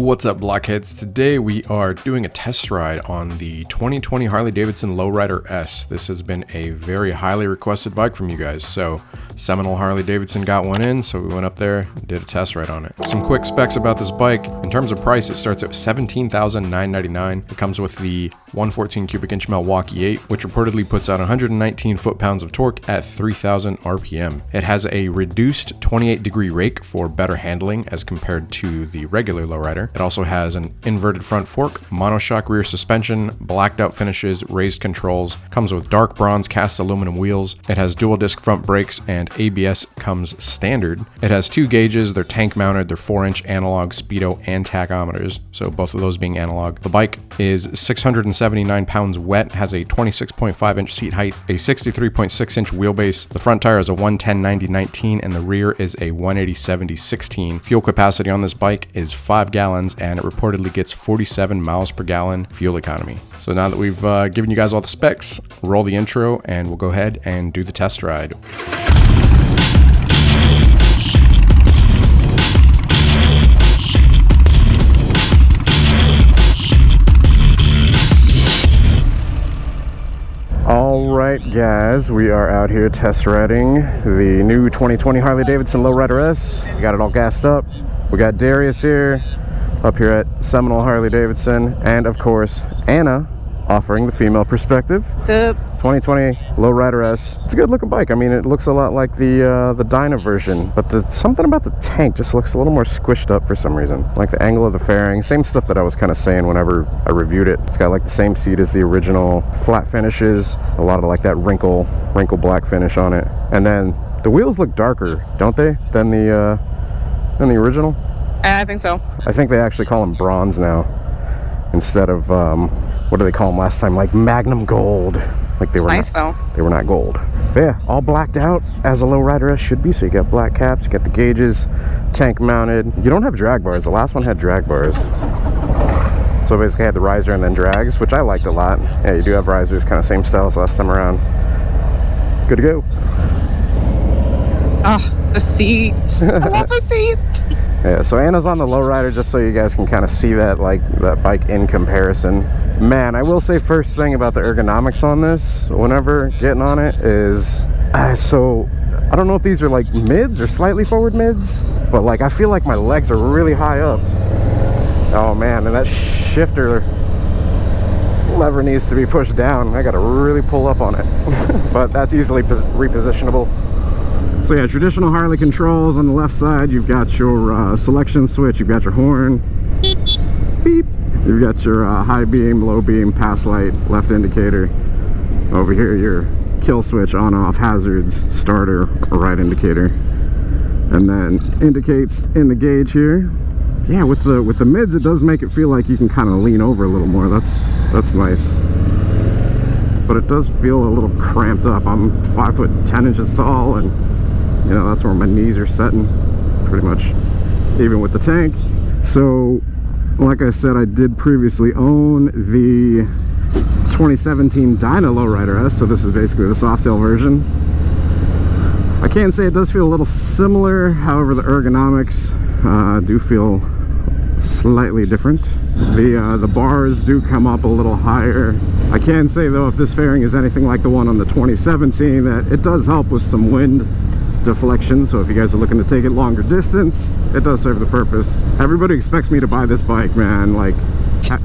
What's up, Blockheads? Today we are doing a test ride on the 2020 Harley-Davidson Low Rider S. This has been a very highly requested bike from you guys, so Seminole Harley-Davidson got one in, so we went up there and did a test ride on it. Some quick specs about this bike. In terms of price, it starts at $17,999. It comes with the 114 cubic inch Milwaukee 8, which reportedly puts out 119 foot-pounds of torque at 3,000 RPM. It has a reduced 28-degree rake for better handling as compared to the regular lowrider. It also has an inverted front fork, monoshock rear suspension, blacked out finishes, raised controls, comes with dark bronze cast aluminum wheels. It has dual disc front brakes and ABS comes standard. It has two gauges, they're tank mounted, they're 4-inch analog speedo and tachometers, so both of those being analog. The bike is 679 pounds wet, has a 26.5-inch seat height, a 63.6-inch wheelbase. The front tire is a 110/90/19 and the rear is a 180/70/16. Fuel capacity on this bike is 5 gallons and it reportedly gets 47 miles per gallon fuel economy. So now that we've given you guys all the specs, roll the intro and we'll go ahead and do the test ride. Alright guys, we are out here test riding the new 2020 Harley-Davidson Low Rider S. We got it all gassed up. We got Darius here, up here at Seminole Harley-Davidson, and of course Anna offering the female perspective. What's up? 2020 Low Rider S. It's a good looking bike. I mean, it looks a lot like the Dyna version, but something about the tank just looks a little more squished up for some reason. Like the angle of the fairing, same stuff that I was kind of saying whenever I reviewed it. It's got like the same seat as the original, flat finishes, a lot of like that wrinkle black finish on it. And then the wheels look darker, don't they, than the original? I think so. I think they actually call them bronze now instead of what do they call them last time? Like Magnum Gold. Like they were nice not, though. They were not gold. But yeah, all blacked out as a Low Rider S should be. So you got black caps, you got the gauges, tank mounted. You don't have drag bars. The last one had drag bars. So basically I had the riser and then drags, which I liked a lot. Yeah, you do have risers, kind of same style as last time around. Good to go. Oh, the seat. I love the seat. Yeah, so Anna's on the Low Rider just so you guys can kind of see that, like, that bike in comparison. Man, I will say first thing about the ergonomics on this, whenever getting on it, is, so, I don't know if these are like mids or slightly forward mids, but like, I feel like my legs are really high up. Oh man, and that shifter lever needs to be pushed down. I gotta really pull up on it, but that's easily repositionable. So yeah, traditional Harley controls. On the left side, you've got your selection switch, you've got your horn, beep. You've got your high beam, low beam, pass light, left indicator. Over here, your kill switch, on off, hazards, starter, or right indicator. And then indicates in the gauge here. Yeah, with the mids, it does make it feel like you can kind of lean over a little more. That's nice. But it does feel a little cramped up. I'm 5'10" tall, and you know, that's where my knees are setting pretty much, even with the tank. So like I said, I did previously own the 2017 Dyna Low Rider S, so this is basically the Softail version. I can say it does feel a little similar, however the ergonomics do feel slightly different. The bars do come up a little higher. I can say though, if this fairing is anything like the one on the 2017, that it does help with some wind deflection, so if you guys are looking to take it longer distance, it does serve the purpose. Everybody expects me to buy this bike, man. Like,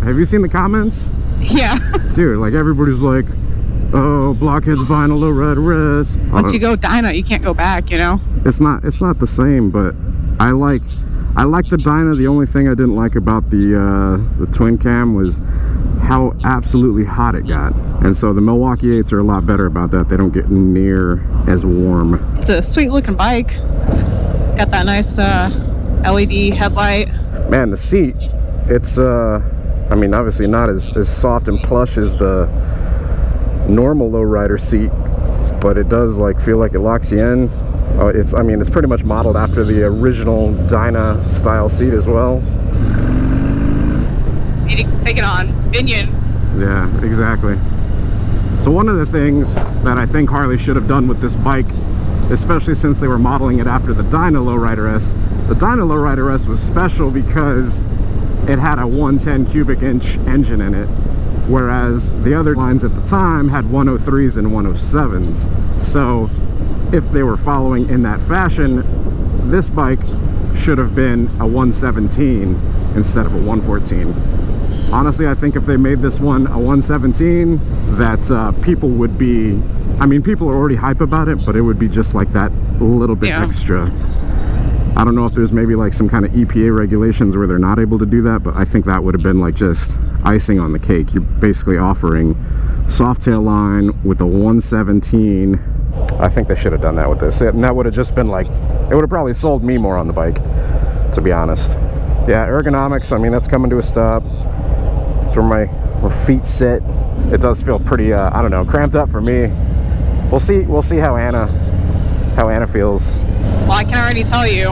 have you seen the comments? Yeah. Dude, like everybody's like, oh, Blockhead's buying a Low Rider S. Once you go Dyna, you can't go back, you know? It's not the same, but I like the Dyna. The only thing I didn't like about the twin cam was how absolutely hot it got. And so the Milwaukee 8s are a lot better about that. They don't get near as warm. It's a sweet looking bike. It's got that nice LED headlight. Man, the seat, it's I mean, obviously not as soft and plush as the normal Low Rider seat, but it does like feel like it locks you in. I mean, it's pretty much modeled after the original Dyna style seat as well. You can take it on Binion. Yeah, exactly. So one of the things that I think Harley should have done with this bike, especially since they were modeling it after the Dyna Low Rider S, the Dyna Low Rider S was special because it had a 110 cubic inch engine in it, whereas the other lines at the time had 103s and 107s. So if they were following in that fashion, this bike should have been a 117 instead of a 114. Honestly, I think if they made this one a 117, that people would be, I mean, people are already hype about it, but it would be just like that little bit extra. I don't know if there's maybe like some kind of EPA regulations where they're not able to do that, but I think that would have been like just icing on the cake. You're basically offering soft tail line with a 117. I think they should have done that with this, and that would have just been like, it would have probably sold me more on the bike, to be honest. Yeah, ergonomics, I mean, that's coming to a stop. It's where my feet sit. It does feel pretty, I don't know, cramped up for me. We'll see how Anna feels. Well, I can already tell you,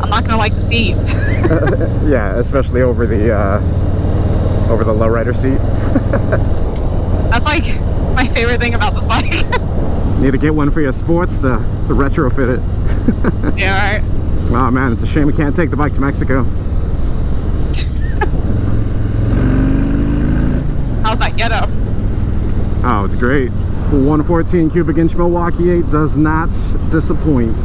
I'm not gonna like the seat. Yeah, especially over the lowrider seat. That's like my favorite thing about this bike. Need to get one for your sports to retrofit it. Yeah, right. Oh man, it's a shame we can't take the bike to Mexico. How's that ghetto? Oh, it's great. 114 cubic inch Milwaukee 8 does not disappoint.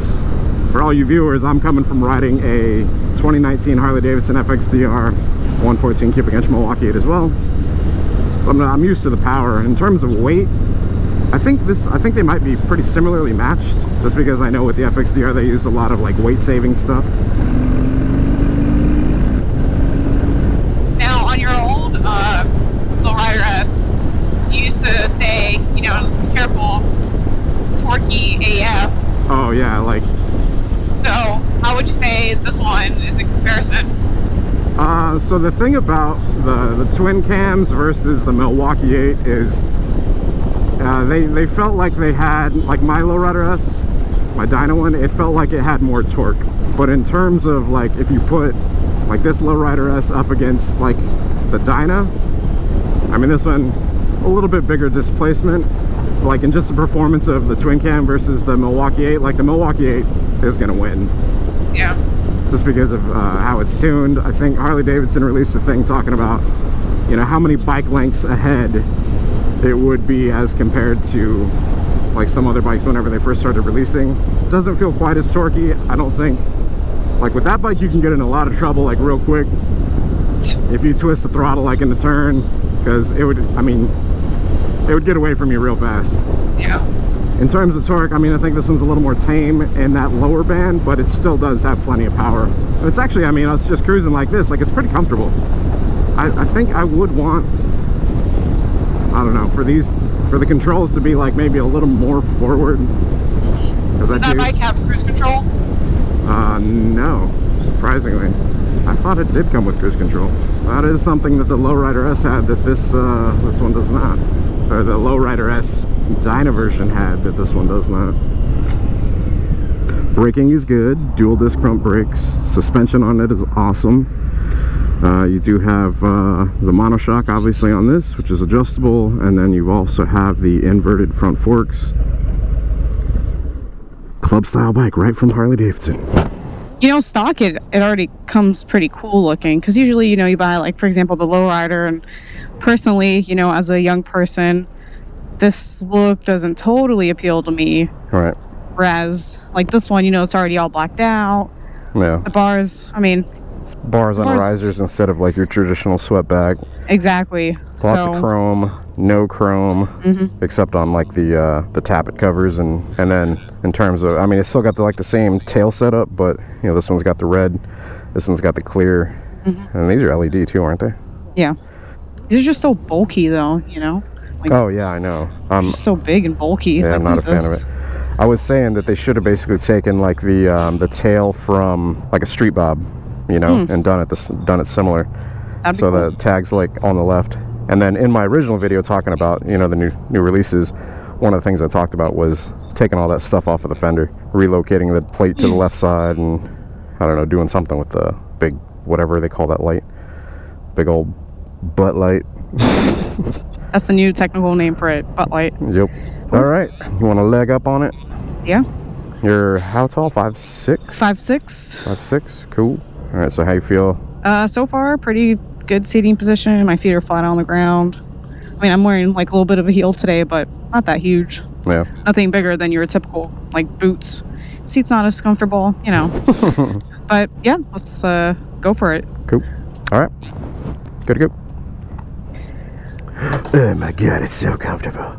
For all you viewers, I'm coming from riding a 2019 Harley-Davidson FXDR 114 cubic inch Milwaukee 8 as well. So I'm used to the power. In terms of weight, I think they might be pretty similarly matched, just because I know with the FXDR they use a lot of like weight saving stuff. Now, on your old Low Rider S, you used to say, you know, be careful, it's torquey AF. Oh yeah, like. So, how would you say this one is in comparison? So the thing about the twin cams versus the Milwaukee 8 is they felt like they had, like my Low Rider S, my Dyna one, it felt like it had more torque. But in terms of like, if you put like this Low Rider S up against like the Dyna, I mean this one, a little bit bigger displacement, like in just the performance of the twin cam versus the Milwaukee 8, like the Milwaukee 8 is gonna win. Yeah. Just because of how it's tuned. I think Harley-Davidson released a thing talking about, you know, how many bike lengths ahead it would be as compared to like some other bikes whenever they first started releasing. Doesn't feel quite as torquey, I don't think. Like with that bike you can get in a lot of trouble like real quick if you twist the throttle like in the turn, because it would, I mean, it would get away from you real fast. Yeah. In terms of torque, I mean, I think this one's a little more tame in that lower band, but it still does have plenty of power. And it's actually, I mean, I was just cruising like this, like it's pretty comfortable. I think I would want, I don't know, for the controls to be like maybe a little more forward. Does that bike have cruise control? No, surprisingly. I thought it did come with cruise control. That is something that the Low Rider S had that this one does not. Or the Low Rider S Dyna version had that this one does not. Braking is good, dual disc front brakes. Suspension on it is awesome. You do have the monoshock obviously on this, which is adjustable, and then you also have the inverted front forks. Club style bike right from Harley-Davidson. You know, stock it already comes pretty cool looking, because usually, you know, you buy like, for example, the Low Rider, and personally, you know, as a young person, this look doesn't totally appeal to me. Right. Whereas like this one, you know, it's already all blacked out. Yeah. The bars, I mean, it's bars on risers instead of like your traditional swept back. Exactly. Lots of chrome, no chrome, except on like the tappet covers, and then in terms of, I mean, it's still got the same tail setup, but you know, this one's got the red, this one's got the clear, and these are LED too, aren't they? Yeah. These are just so bulky though, you know. Like, oh yeah, I know. Just so big and bulky. Yeah, like, I'm not a fan of it. I was saying that they should have basically taken like the tail from like a street bob, you know, and done it similar. So cool. The tag's like on the left. And then in my original video talking about, you know, the new releases, one of the things I talked about was taking all that stuff off of the fender, relocating the plate to the left side, and I don't know, doing something with the big, whatever they call that light, big old butt light. That's the new technical name for it, butt light. Yep. Cool. All right, you want to leg up on it? Yeah. You're how tall? 5'6"? 5'6". 5'6", cool. All right, so how you feel So far, pretty good seating position. My feet are flat on the ground. I mean, I'm wearing like a little bit of a heel today, but not that huge. Yeah. Nothing bigger than your typical like boots. Seat's not as comfortable, you know. But yeah, let's go for it. Cool. All right. Good to go. Oh my god, it's so comfortable.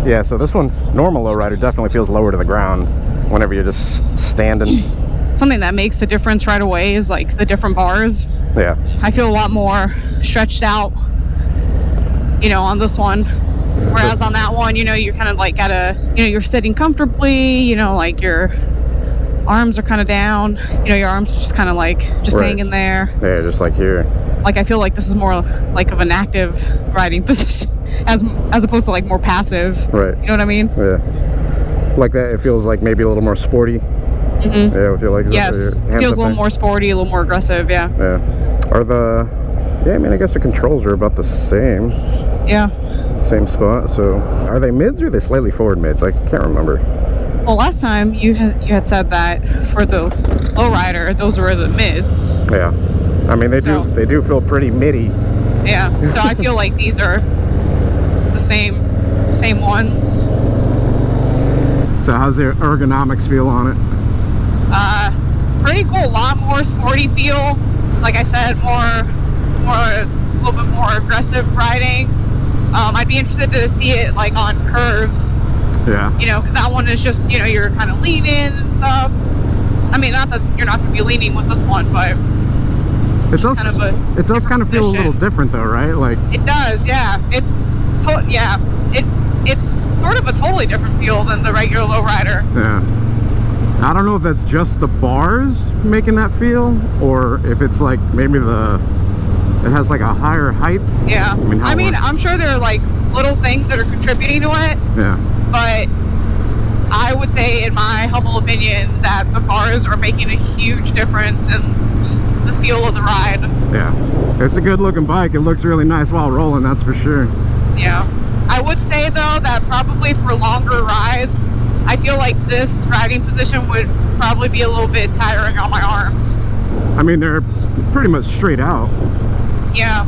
Yeah, so this one, normal lowrider, definitely feels lower to the ground whenever you're just standing. Something that makes a difference right away is like the different bars. Yeah. I feel a lot more stretched out, you know, on this one. Whereas on that one, you know, you're kind of like you're sitting comfortably, you know, like your arms are kind of down, you know, your arms are just kind of like just hanging there. Yeah, just like here. Like I feel like this is more like of an active riding position as opposed to like more passive. Right. You know what I mean? Yeah. Like that, it feels like maybe a little more sporty. Mm-hmm. Yeah, I feel like yes, feels a little more sporty, a little more aggressive. Yeah. Yeah. I mean, I guess the controls are about the same. Yeah. Same spot. So, are they mids or are they slightly forward mids? I can't remember. Well, last time you had said that for the lowrider, those were the mids. Yeah. I mean, they do feel pretty middy. Yeah. So I feel like these are the same ones. So how's the ergonomics feel on it? Pretty cool. A lot more sporty feel. Like I said, a little bit more aggressive riding. I'd be interested to see it like on curves. Yeah. You know, because that one is just, you know, you're kind of leaning and stuff. I mean, not that you're not going to be leaning with this one, but it does kind of feel a little different though, right? Like it does. Yeah. It's sort of a totally different feel than the regular lowrider. Yeah. I don't know if that's just the bars making that feel, or if it's like maybe it has like a higher height. Yeah. I mean, I'm sure there are like little things that are contributing to it. Yeah. But I would say, in my humble opinion, that the bars are making a huge difference in just the feel of the ride. Yeah. It's a good looking bike. It looks really nice while rolling, that's for sure. Yeah. I would say though that probably for longer rides, I feel like this riding position would probably be a little bit tiring on my arms. I mean, they're pretty much straight out. Yeah.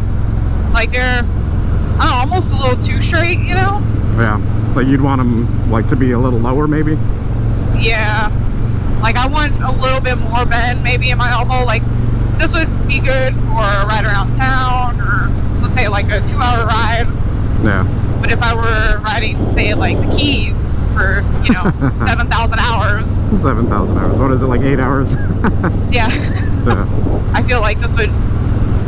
Like they're, I don't know, almost a little too straight, you know? Yeah. Like you'd want them like to be a little lower maybe? Yeah. Like I want a little bit more bend maybe in my elbow. Like this would be good for a ride around town, or let's say like a 2-hour ride. Yeah. But if I were riding to say like the Keys for, you know, 7,000 hours. 7,000 hours. What is it, like 8 hours? Yeah. Yeah. I feel like this would,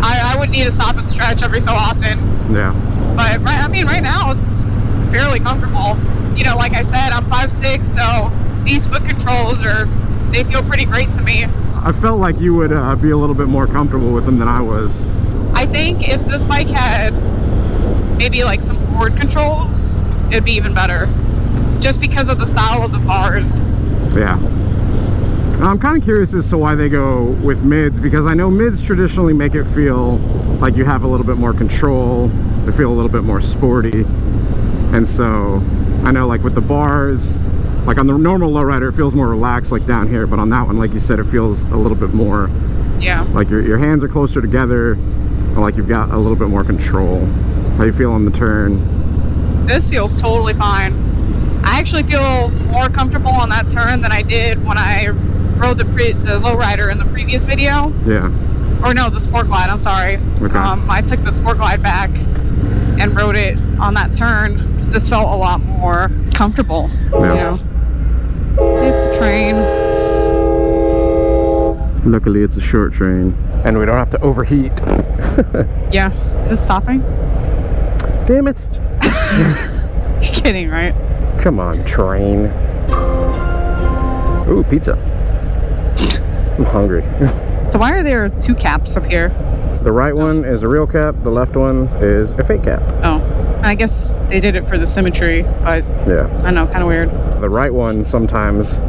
I would need to stop and stretch every so often. Yeah. But I mean, right now it's fairly comfortable. You know, like I said, I'm 5'6", so these foot controls they feel pretty great to me. I felt like you would be a little bit more comfortable with them than I was. I think if this bike had maybe like some forward controls, it'd be even better. Just because of the style of the bars. Yeah. I'm kind of curious as to why they go with mids, because I know mids traditionally make it feel like you have a little bit more control. They feel a little bit more sporty. And so I know like with the bars, like on the normal lowrider, it feels more relaxed like down here, but on that one, like you said, it feels a little bit more, yeah, like your hands are closer together, or like you've got a little bit more control. How you feel on the turn? This feels totally fine. I actually feel more comfortable on that turn than I did when I rode the lowrider in the previous video. Yeah. Or no, the Sport Glide, I'm sorry. Okay. I took the Sport Glide back and rode it on that turn. This felt a lot more comfortable, yeah. You know. It's a train. Luckily, it's a short train. And we don't have to overheat. Yeah. Is it stopping? Damn it. You're kidding, right? Come on, train. Ooh, pizza. I'm hungry. So why are there 2 caps up here? The right one is a real cap. The left one is a fake cap. Oh. I guess they did it for the symmetry, but yeah. I don't know, kind of weird. The right one, sometimes,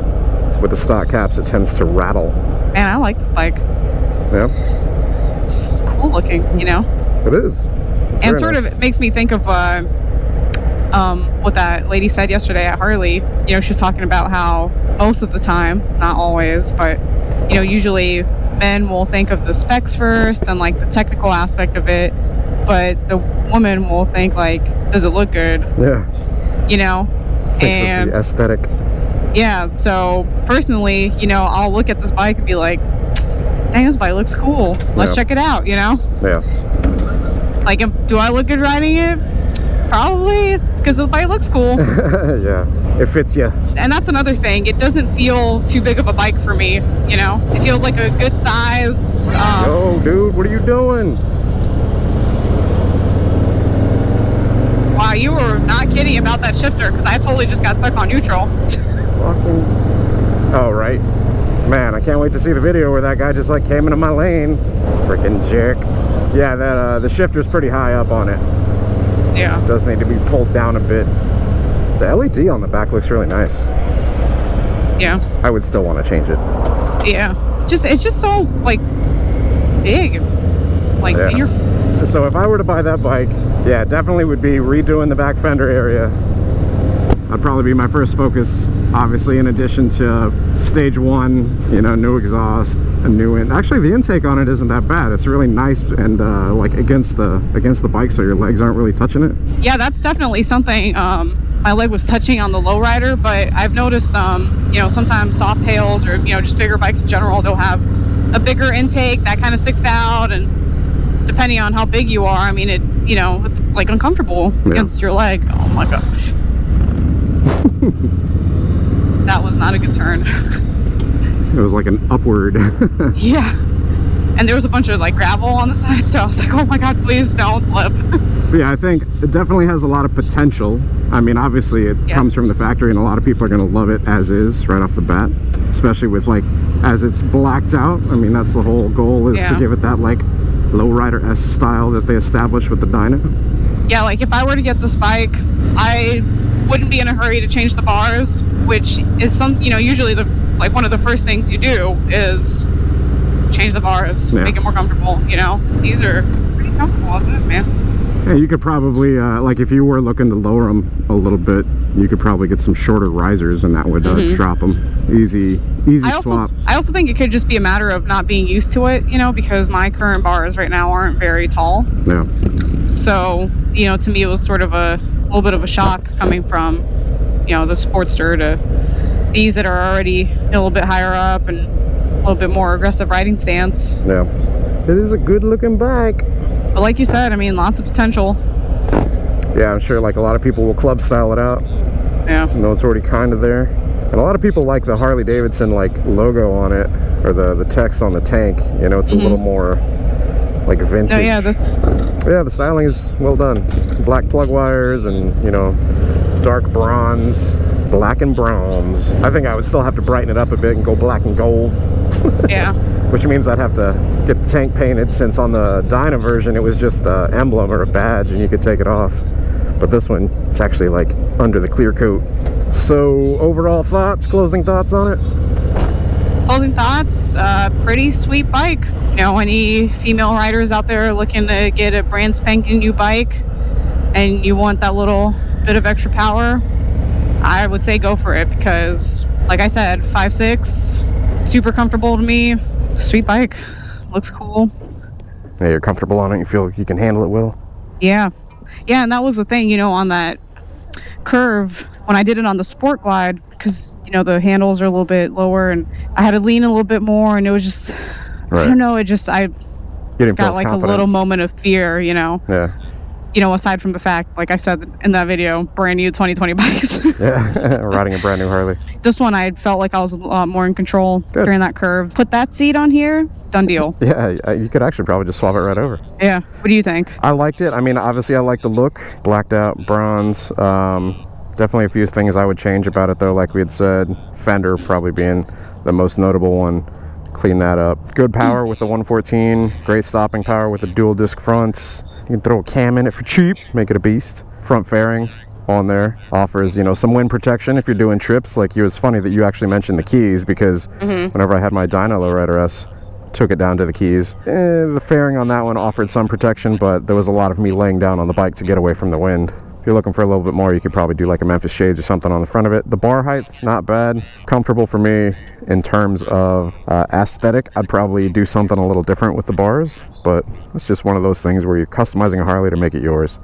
with the stock caps, it tends to rattle. Man, I like this bike. Yeah. It's cool looking, you know? It is. And sort of, it makes me think of what that lady said yesterday at Harley. You know, she was talking about how most of the time, not always, but usually men will think of the specs first and like the technical aspect of it, but the woman will think like, does it look good? Yeah. Thinks of the aesthetic. Yeah, so personally, I'll look at this bike and be like, dang, this bike looks cool. Let's check it out, Yeah. Like, do I look good riding it? Probably, because the bike looks cool. Yeah, it fits you. And that's another thing. It doesn't feel too big of a bike for me, It feels like a good size. Yo, dude, what are you doing? Wow, you were not kidding about that shifter, because I totally just got stuck on neutral. Fucking... Oh, right. Man, I can't wait to see the video where that guy just like came into my lane. Freaking jerk. Yeah, that the shifter's pretty high up on it. Yeah. It does need to be pulled down a bit. The LED on the back looks really nice. Yeah. I would still want to change it. Yeah. It's just so like big. Like in your... So if I were to buy that bike, yeah, definitely would be redoing the back fender area. That'd probably be my first focus, obviously, in addition to stage one, new exhaust, a new actually the intake on it isn't that bad. It's really nice and like against the bike, so your legs aren't really touching it. Yeah, that's definitely something my leg was touching on the low rider, but I've noticed sometimes soft tails or just bigger bikes in general, they'll have a bigger intake that kind of sticks out, and depending on how big you are, I mean it's like uncomfortable against your leg. Oh my gosh. That was not a good turn. It was like an upward. Yeah. And there was a bunch of like gravel on the side, so I was like, oh my god, please don't slip. But yeah, I think it definitely has a lot of potential. I mean, obviously it comes from the factory and a lot of people are going to love it as is right off the bat, especially with like as it's blacked out. I mean, that's the whole goal, is to give it that like Low Rider S style that they established with the dyno. Yeah, like if I were to get this bike, I wouldn't be in a hurry to change the bars, which is usually one of the first things you do is change the bars, make it more comfortable. These are pretty comfortable as is, man. Yeah, you could probably like if you were looking to lower them a little bit, you could probably get some shorter risers, and that would drop them easy swap. I also think it could just be a matter of not being used to it, because my current bars right now aren't very tall. Yeah. So to me it was sort of a little bit of a shock coming from the Sportster to these that are already a little bit higher up and a little bit more aggressive riding stance. Yeah, it is a good looking bike, but like you said, I mean, lots of potential. Yeah, I'm sure like a lot of people will club style it out. Yeah, it's already kind of there, and a lot of people like the Harley-Davidson like logo on it, or the text on the tank. It's a little more like vintage. No, yeah, the styling is well done. Black plug wires and dark bronze, black and bronze. I think I would still have to brighten it up a bit and go black and gold. Yeah. Which means I'd have to get the tank painted, since on the dyno version it was just an emblem or a badge and you could take it off. But this one, it's actually like under the clear coat. So overall thoughts, closing thoughts on it? Closing thoughts, pretty sweet bike. Any female riders out there looking to get a brand spanking new bike and you want that little bit of extra power, I would say go for it, because like I said, 5'6", super comfortable to me. Sweet bike, looks cool. Yeah, you're comfortable on it, you feel you can handle it well? Yeah, and that was the thing, on that curve when I did it on the Sport Glide, because the handles are a little bit lower and I had to lean a little bit more, and it was just I don't know, I got like confident. A little moment of fear, Yeah. Aside from the fact, like I said in that video, brand new 2020 bikes. Yeah, riding a brand new Harley. This one, I felt like I was a lot more in control during that curve. Put that seat on here, done deal. Yeah, you could actually probably just swap it right over. Yeah, what do you think? I liked it. I mean, obviously I like the look. Blacked out, bronze. Definitely a few things I would change about it though, like we had said. Fender probably being the most notable one. Clean that up. Good power with the 114. Great stopping power with the dual disc fronts. You can throw a cam in it for cheap, make it a beast. Front fairing on there offers some wind protection if you're doing trips. Like, it was funny that you actually mentioned the keys, because whenever I had my dyno Low Rider S, took it down to the keys. The fairing on that one offered some protection, but there was a lot of me laying down on the bike to get away from the wind. If you're looking for a little bit more, you could probably do like a Memphis Shades or something on the front of it. The bar height, not bad. Comfortable for me in terms of aesthetic. I'd probably do something a little different with the bars, but it's just one of those things where you're customizing a Harley to make it yours.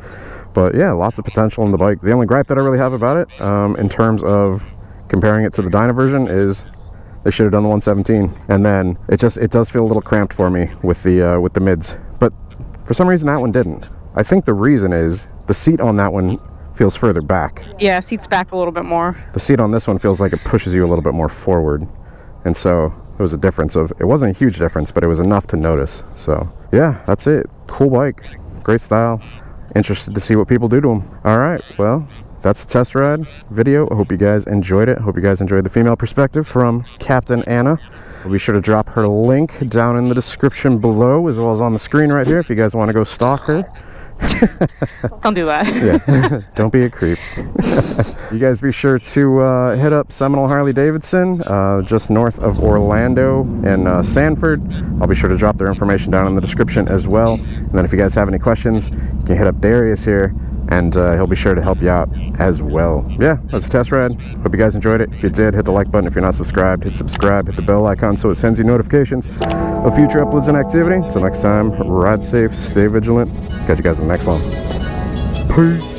But yeah, lots of potential in the bike. The only gripe that I really have about it, in terms of comparing it to the Dyna version, is they should have done the 117. And then it does feel a little cramped for me with the mids. But for some reason that one didn't. I think the reason is the seat on that one feels further back. Yeah, seat's back a little bit more. The seat on this one feels like it pushes you a little bit more forward. And so there was a difference of, it wasn't a huge difference, but it was enough to notice. So yeah, that's it. Cool bike, great style. Interested to see what people do to them. All right, well, that's the test ride video. I hope you guys enjoyed it. I hope you guys enjoyed the female perspective from Captain Anna. We'll be sure to drop her link down in the description below, as well as on the screen right here if you guys want to go stalk her. Don't do that. Yeah, don't be a creep. You guys be sure to hit up Seminole Harley-Davidson, just north of Orlando and Sanford. I'll be sure to drop their information down in the description as well. And then if you guys have any questions, you can hit up Darius here, and he'll be sure to help you out as well. Yeah, that's a test ride. Hope you guys enjoyed it. If you did, hit the like button. If you're not subscribed, hit subscribe. Hit the bell icon so it sends you notifications of future uploads and activity. Until next time, ride safe, stay vigilant. Catch you guys in the next one. Peace.